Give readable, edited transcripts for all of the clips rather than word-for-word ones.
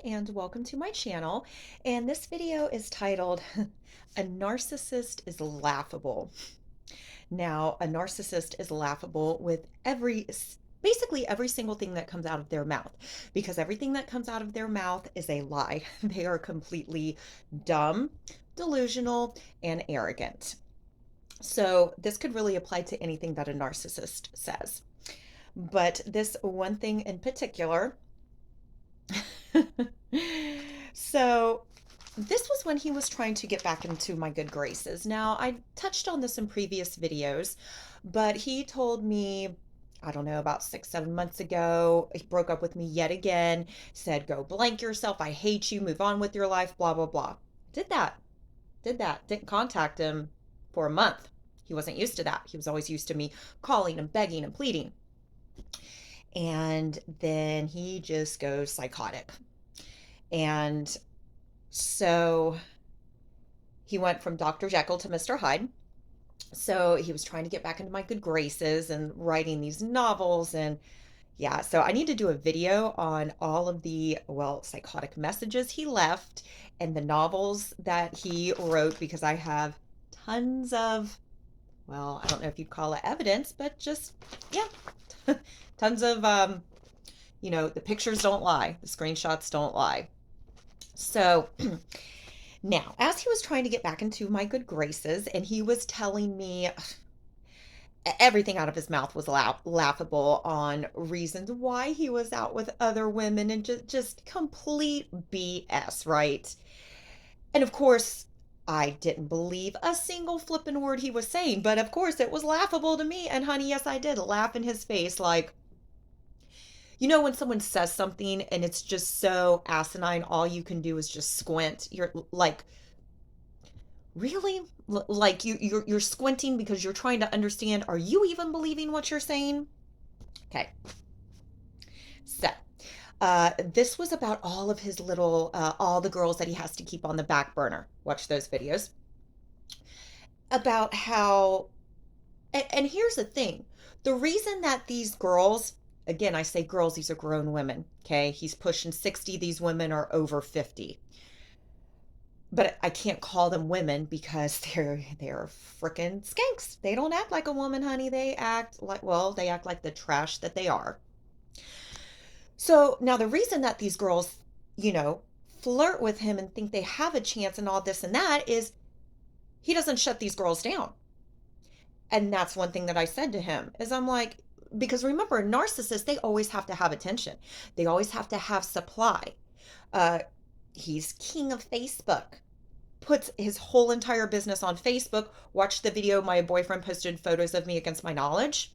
and welcome to my channel. And this video is titled A Narcissist is Laughable. Now, a narcissist is laughable with basically every single thing that comes out of their mouth, because everything that comes out of their mouth is a lie. They are completely dumb, delusional, and arrogant. So this could really apply to anything that a narcissist says. But this one thing in particular. So this was when he was trying to get back into my good graces. Now, I touched on this in previous videos, but he told me, I don't know, about 6, 7 months ago, he broke up with me yet again, said, go blank yourself. I hate you. Move on with your life, blah, blah, blah. Did that. Didn't contact him for a month. He wasn't used to that. He was always used to me calling and begging and pleading. And then he just goes psychotic. And so he went from Dr. Jekyll to Mr. Hyde. So he was trying to get back into my good graces and writing these novels. And yeah, so I need to do a video on all of the, psychotic messages he left and the novels that he wrote, because I have tons of, I don't know if you'd call it evidence, but just, yeah, tons of, the pictures don't lie, the screenshots don't lie. So now, as he was trying to get back into my good graces, and he was telling me everything out of his mouth was laughable on reasons why he was out with other women, and just complete BS, right? And of course, I didn't believe a single flippin' word he was saying, but of course it was laughable to me. And honey, yes, I did laugh in his face. Like, when someone says something and it's just so asinine, all you can do is just squint. You're like, really? Like you're squinting because you're trying to understand, are you even believing what you're saying? Okay. So, this was about all of his little, all the girls that he has to keep on the back burner. Watch those videos. About how, and here's the thing. The reason that these girls, again, I say girls, these are grown women, okay? He's pushing 60. These women are over 50. But I can't call them women because they're freaking skanks. They don't act like a woman, honey. They act like, they act like the trash that they are. So now the reason that these girls, flirt with him and think they have a chance and all this and that is he doesn't shut these girls down. And that's one thing that I said to him is I'm like, because remember, narcissists, they always have to have attention. They always have to have supply. He's king of Facebook. Puts his whole entire business on Facebook. Watch the video my boyfriend posted photos of me against my knowledge.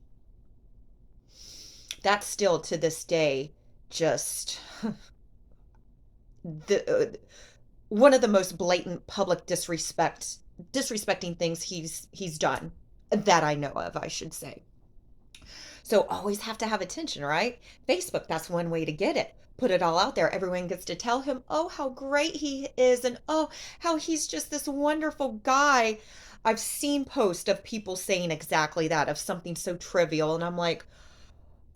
That's still to this day just one of the most blatant public disrespecting things he's done that I know of, I should say. So always have to have attention, right? Facebook, that's one way to get it. Put it all out there. Everyone gets to tell him, oh, how great he is, and oh, how he's just this wonderful guy. I've seen posts of people saying exactly that, of something so trivial, and I'm like,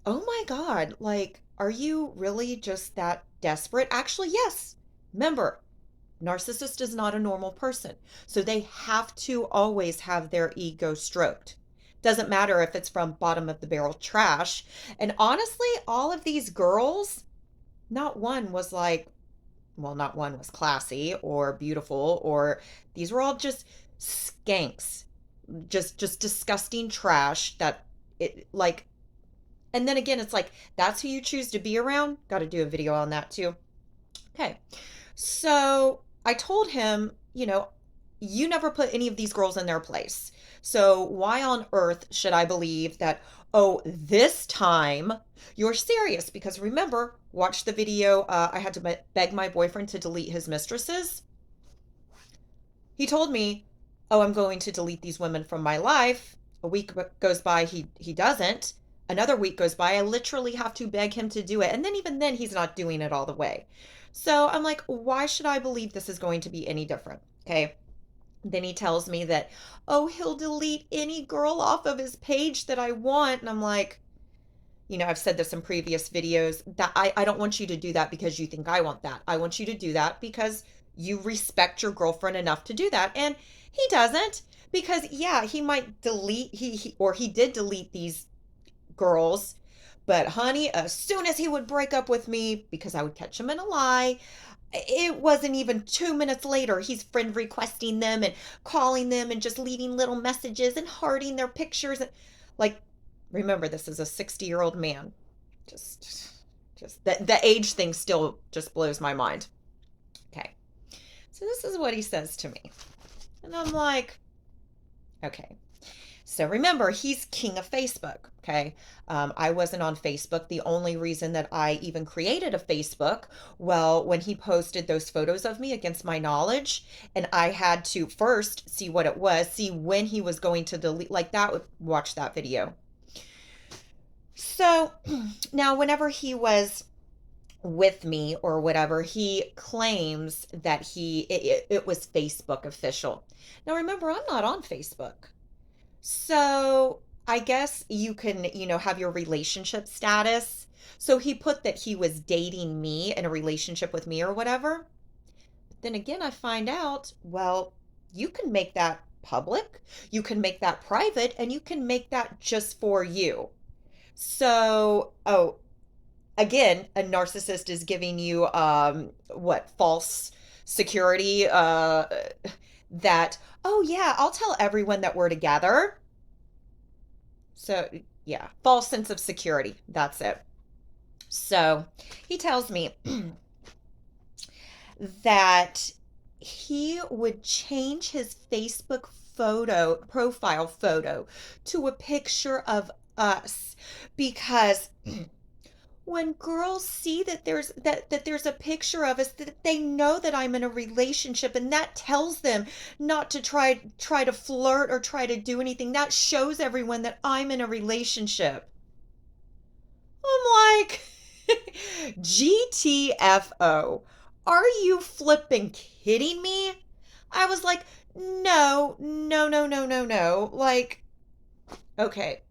oh my God, like, are you really just that desperate? Actually, yes. Remember, narcissist is not a normal person. So they have to always have their ego stroked. Doesn't matter if it's from bottom of the barrel trash. And honestly, all of these girls, not one was not one was classy or beautiful, or these were all just skanks. Just disgusting trash that it like. And then again, it's like, that's who you choose to be around. Got to do a video on that too. Okay. So I told him, you never put any of these girls in their place. So why on earth should I believe that, oh, this time you're serious? Because remember, watch the video. I had to beg my boyfriend to delete his mistresses. He told me, oh, I'm going to delete these women from my life. A week goes by, he doesn't. Another week goes by, I literally have to beg him to do it. And then even then, he's not doing it all the way. So I'm like, why should I believe this is going to be any different? Okay. Then he tells me that, oh, he'll delete any girl off of his page that I want. And I'm like, I've said this in previous videos, that I don't want you to do that because you think I want that. I want you to do that because you respect your girlfriend enough to do that. And he doesn't, because yeah, he might delete, or he did delete these girls. But honey, as soon as he would break up with me because I would catch him in a lie, it wasn't even 2 minutes later, he's friend requesting them and calling them and just leaving little messages and hearting their pictures. And like, remember, this is a 60-year-old man. Just, just the age thing still just blows my mind. Okay. So this is what he says to me. And I'm like, okay. So remember, he's king of Facebook. Okay. I wasn't on Facebook. The only reason that I even created a Facebook, well, when he posted those photos of me against my knowledge, and I had to first see what it was, see when he was going to delete, like that, watch that video. So now, whenever he was with me or whatever, he claims that it was Facebook official. Now remember, I'm not on Facebook. So I guess you can, have your relationship status. So he put that he was dating me, in a relationship with me or whatever. But then again, I find out, well, you can make that public, you can make that private, and you can make that just for you. So, oh, again, a narcissist is giving you what, false security, that, oh yeah, I'll tell everyone that we're together. So, yeah, false sense of security. That's it. So, he tells me that he would change his Facebook profile photo to a picture of us because when girls see that there's a picture of us, that they know that I'm in a relationship, and that tells them not to try to flirt or try to do anything. That shows everyone that I'm in a relationship. I'm like, GTFO. Are you flipping kidding me? I was like, no, no, no, no, no, no. Like, okay.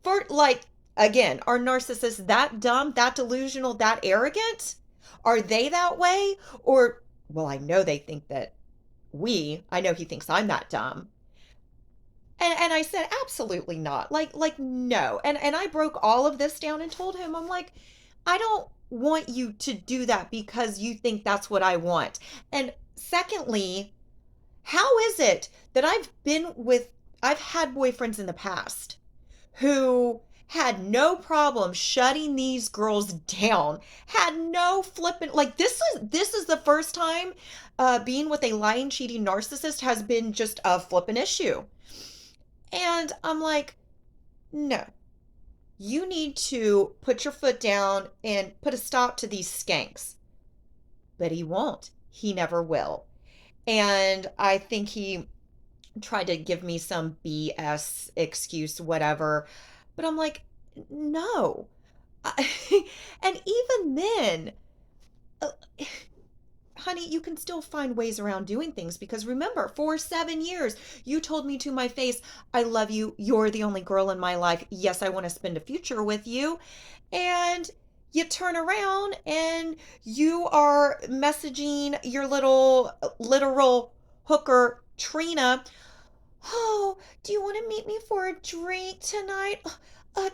For like, again, are narcissists that dumb, that delusional, that arrogant? Are they that way? Or, well, I know they think that I know he thinks I'm that dumb. And I said, absolutely not. Like no. And I broke all of this down and told him, I'm like, I don't want you to do that because you think that's what I want. And secondly, how is it that I've had boyfriends in the past who had no problem shutting these girls down, had no flipping, like, this is the first time being with a lying, cheating narcissist has been just a flippin' issue. And I'm like, no, you need to put your foot down and put a stop to these skanks. But he won't. He never will. And I think he tried to give me some BS excuse, whatever. But I'm like, no. And even then, uh, honey, you can still find ways around doing things, because remember, for 7 years, you told me to my face, I love you. You're the only girl in my life. Yes, I want to spend a future with you. And you turn around and you are messaging your little literal hooker, Trina. Oh, do you want to meet me for a drink tonight?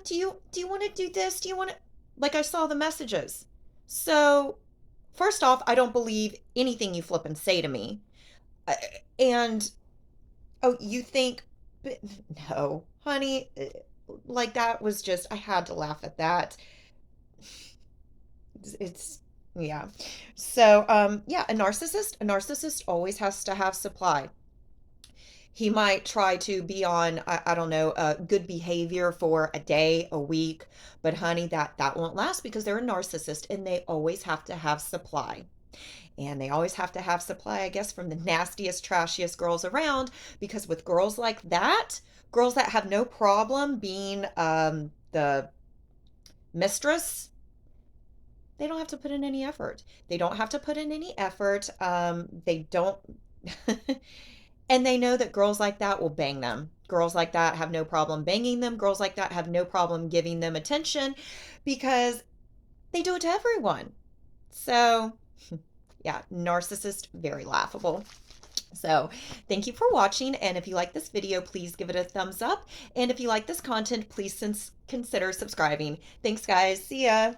Do you want to do this? Do you want to, like, I saw the messages. So, first off, I don't believe anything you flip and say to me. Uh, And oh, you think, but no, honey, like that was just, I had to laugh at that. It's yeah. So, yeah, a narcissist always has to have supply. He might try to be on, I don't know, good behavior for a day, a week, but honey, that won't last, because they're a narcissist and they always have to have supply. And they always have to have supply, I guess, from the nastiest, trashiest girls around, because with girls like that, girls that have no problem being the mistress, they don't have to put in any effort. They don't have to put in any effort. They don't. And they know that girls like that will bang them. Girls like that have no problem banging them. Girls like that have no problem giving them attention because they do it to everyone. So, yeah, narcissist, very laughable. So, thank you for watching. And if you like this video, please give it a thumbs up. And if you like this content, please consider subscribing. Thanks, guys. See ya.